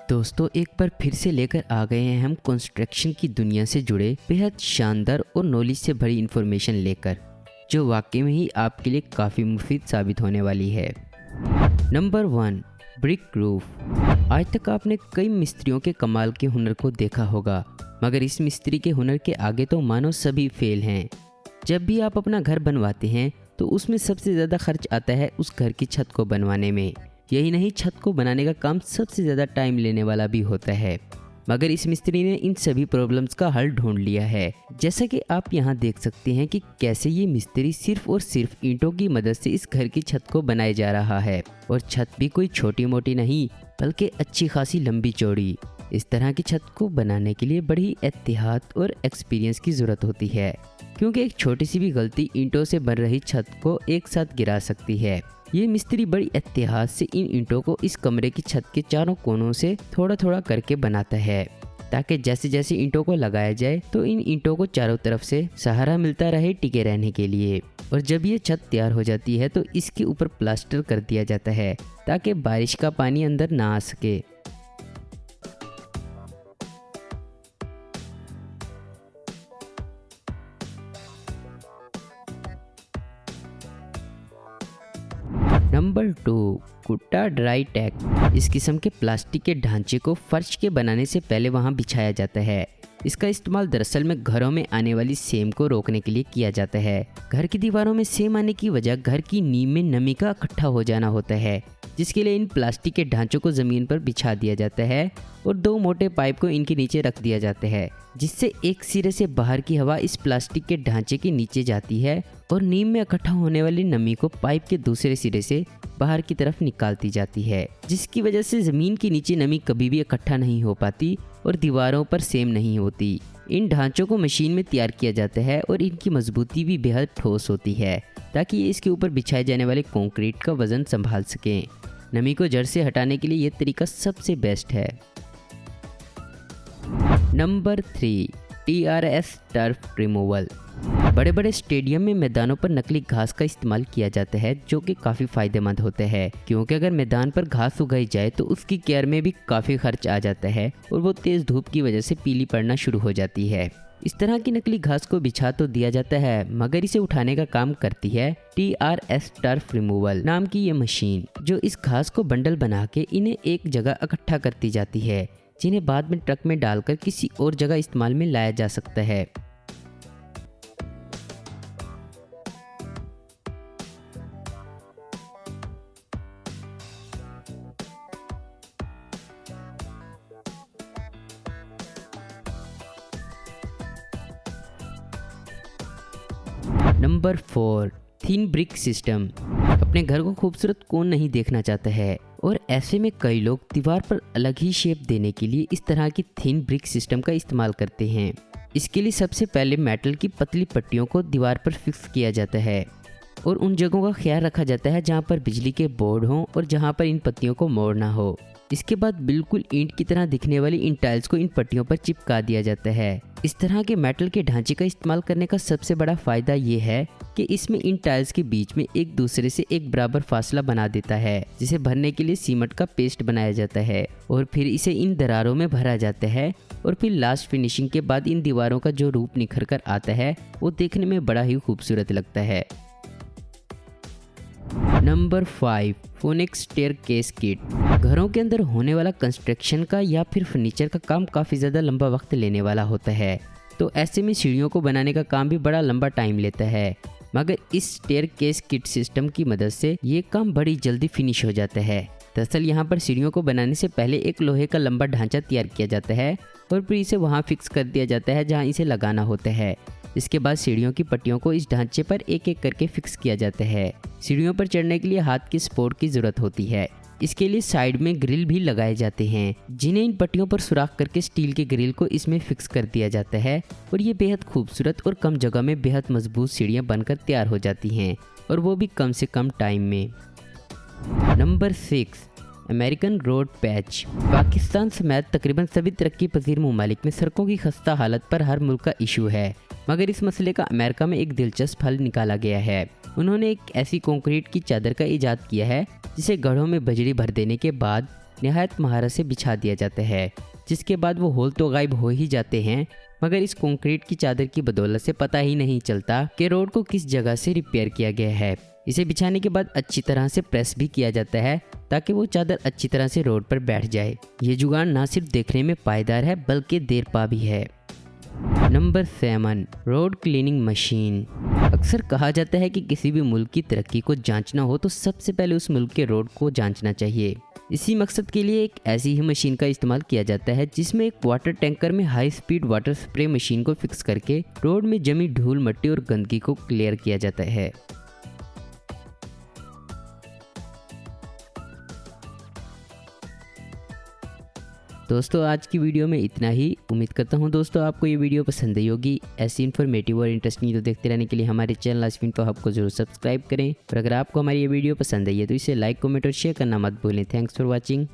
दोस्तों एक बार फिर से लेकर आ गए हैं हम कंस्ट्रक्शन की दुनिया से जुड़े बेहद शानदार और नॉलेज से भरी इन्फॉर्मेशन लेकर, जो वाकई में ही आपके लिए काफ़ी मुफीद साबित होने वाली है। Number 1, brick roof. आज तक आपने कई मिस्त्रियों के कमाल के हुनर को देखा होगा, मगर इस मिस्त्री के हुनर के आगे तो मानो सभी फेल हैं। जब भी आप अपना घर बनवाते हैं तो उसमें सबसे ज़्यादा खर्च आता है उस घर की छत को बनवाने में। यही नहीं, छत को बनाने का काम सबसे ज़्यादा टाइम लेने वाला भी होता है। मगर इस मिस्त्री ने इन सभी प्रॉब्लम्स का हल ढूंढ लिया है। जैसा कि आप यहाँ देख सकते हैं कि कैसे ये मिस्त्री सिर्फ और सिर्फ ईंटों की मदद से इस घर की छत को बनाए जा रहा है। और छत भी कोई छोटी मोटी नहीं, बल्कि अच्छी खासी लंबी चौड़ी। इस तरह की छत को बनाने के लिए बड़ी एहतियात और एक्सपीरियंस की ज़रूरत होती है, क्योंकि एक छोटी सी भी गलती ईंटों से बन रही छत को एक साथ गिरा सकती है। ये मिस्त्री बड़ी एहतियात से इन ईंटों को इस कमरे की छत के चारों कोनों से थोड़ा थोड़ा करके बनाता है, ताकि जैसे जैसे ईंटों को लगाया जाए तो इन ईंटों को चारों तरफ से सहारा मिलता रहे टिके रहने के लिए। और जब ये छत तैयार हो जाती है तो इसके ऊपर प्लास्टर कर दिया जाता है, ताकि बारिश का पानी अंदर ना आ सके। नंबर 2, कुट्टा ड्राई टैक। इस किस्म के प्लास्टिक के ढांचे को फर्श के बनाने से पहले वहां बिछाया जाता है। इसका इस्तेमाल दरअसल में घरों में आने वाली सेम को रोकने के लिए किया जाता है। घर की दीवारों में सेम आने की वजह घर की नींव में नमी का इकट्ठा हो जाना होता है, जिसके लिए इन प्लास्टिक के ढांचों को ज़मीन पर बिछा दिया जाता है और 2 मोटे पाइप को इनके नीचे रख दिया जाता है, जिससे एक सिरे से बाहर की हवा इस प्लास्टिक के ढांचे के नीचे जाती है और नींव में इकट्ठा होने वाली नमी को पाइप के दूसरे सिरे से बाहर की तरफ निकालती जाती है, जिसकी वजह से ज़मीन के नीचे नमी कभी भी इकट्ठा नहीं हो पाती और दीवारों पर सेम नहीं होती। इन ढांचों को मशीन में तैयार किया जाता है और इनकी मजबूती भी बेहद ठोस होती है, ताकि ये इसके ऊपर बिछाए जाने वाले कंक्रीट का वजन संभाल सकें। नमी को जड़ से हटाने के लिए ये तरीका सबसे बेस्ट है। Number 3, TRS turf removal. बड़े बड़े स्टेडियम में मैदानों पर नकली घास का इस्तेमाल किया जाता है, जो कि काफ़ी फायदेमंद होता है, क्योंकि अगर मैदान पर घास उगाई जाए तो उसकी केयर में भी काफ़ी खर्च आ जाता है और वो तेज़ धूप की वजह से पीली पड़ना शुरू हो जाती है। इस तरह की नकली घास को बिछा तो दिया जाता है, मगर इसे उठाने का काम करती है TRS टर्फ रिमूवल नाम की ये मशीन, जो इस घास को बंडल बना के इन्हें एक जगह इकट्ठा करती जाती है, जिन्हें बाद में ट्रक में डालकर किसी और जगह इस्तेमाल में लाया जा सकता है। Number 4, thin brick system. अपने घर को खूबसूरत कौन नहीं देखना चाहता है, और ऐसे में कई लोग दीवार पर अलग ही शेप देने के लिए इस तरह की थिन ब्रिक सिस्टम का इस्तेमाल करते हैं। इसके लिए सबसे पहले मेटल की पतली पट्टियों को दीवार पर फिक्स किया जाता है और उन जगहों का ख्याल रखा जाता है जहां पर बिजली के बोर्ड हों और जहां पर इन पत्तियों को मोड़ना हो। इसके बाद बिल्कुल ईंट की तरह दिखने वाली इन टाइल्स को इन पट्टियों पर चिपका दिया जाता है। इस तरह के मेटल के ढांचे का इस्तेमाल करने का सबसे बड़ा फ़ायदा ये है कि इसमें इन टाइल्स के बीच में एक दूसरे से एक बराबर फासला बना देता है, जिसे भरने के लिए सीमेंट का पेस्ट बनाया जाता है और फिर इसे इन दरारों में भरा जाता है। और फिर लास्ट फिनिशिंग के बाद इन दीवारों का जो रूप निखर कर आता है वो देखने में बड़ा ही खूबसूरत लगता है। Number 5, phoenix staircase kit. घरों के अंदर होने वाला कंस्ट्रक्शन का या फिर फर्नीचर का काम काफ़ी ज़्यादा लंबा वक्त लेने वाला होता है, तो ऐसे में सीढ़ियों को बनाने का काम भी बड़ा लंबा टाइम लेता है। मगर इस स्टेयरकेस किट सिस्टम की मदद से ये काम बड़ी जल्दी फिनिश हो जाता है। दरअसल यहाँ पर सीढ़ियों को बनाने से पहले एक लोहे का लंबा ढांचा तैयार किया जाता है और फिर इसे वहाँ फिक्स कर दिया जाता है जहाँ इसे लगाना होता है। इसके बाद सीढ़ियों की पट्टियों को इस ढांचे पर एक एक करके फिक्स किया जाता है। सीढ़ियों पर चढ़ने के लिए हाथ की सपोर्ट की ज़रूरत होती है। इसके लिए साइड में ग्रिल भी लगाए जाते हैं, जिन्हें इन पट्टियों पर सुराख करके स्टील के ग्रिल को इसमें फिक्स कर दिया जाता है और ये बेहद खूबसूरत और कम जगह में बेहद मजबूत सीढ़ियाँ बनकर तैयार हो जाती हैं, और वो भी कम से कम टाइम में। Number 6, American road patch. Pakistan समेत तकरीबन सभी तरक्की पजीर ममालिक में सड़कों की खस्ता हालत पर हर मुल्क का इशू है, मगर इस मसले का अमेरिका में एक दिलचस्प हल निकाला गया है। उन्होंने एक ऐसी कंक्रीट की चादर का इजाद किया है जिसे गढ़ों में बजरी भर देने के बाद निहायत महारत से बिछा दिया जाता है, जिसके बाद वो होल तो गायब हो ही जाते हैं, मगर इस कंक्रीट की चादर की बदौलत से पता ही नहीं चलता कि रोड को किस जगह से रिपेयर किया गया है। इसे बिछाने के बाद अच्छी तरह से प्रेस भी किया जाता है ताकि वो चादर अच्छी तरह से रोड पर बैठ जाए। ये जुगाड़ ना सिर्फ देखने में पायदार है बल्कि देरपा भी है। Number 7, road cleaning machine. अक्सर कहा जाता है कि किसी भी मुल्क की तरक्की को जांचना हो तो सबसे पहले उस मुल्क के रोड को जांचना चाहिए। इसी मकसद के लिए एक ऐसी ही मशीन का इस्तेमाल किया जाता है जिसमें एक वाटर टैंकर में high speed water spray machine को फिक्स करके रोड में जमी धूल मिट्टी और गंदगी को क्लियर किया जाता है। दोस्तों आज की वीडियो में इतना ही। उम्मीद करता हूँ दोस्तों आपको ये वीडियो पसंद आई होगी। ऐसी इन्फॉर्मेटिव और इंटरेस्टिंग वीडियो देखते रहने के लिए हमारे चैनल आस्फिन तो आपको जरूर सब्सक्राइब करें। और अगर आपको हमारी ये वीडियो पसंद आई है तो इसे लाइक, कमेंट और शेयर करना मत भूलें। Thanks for watching.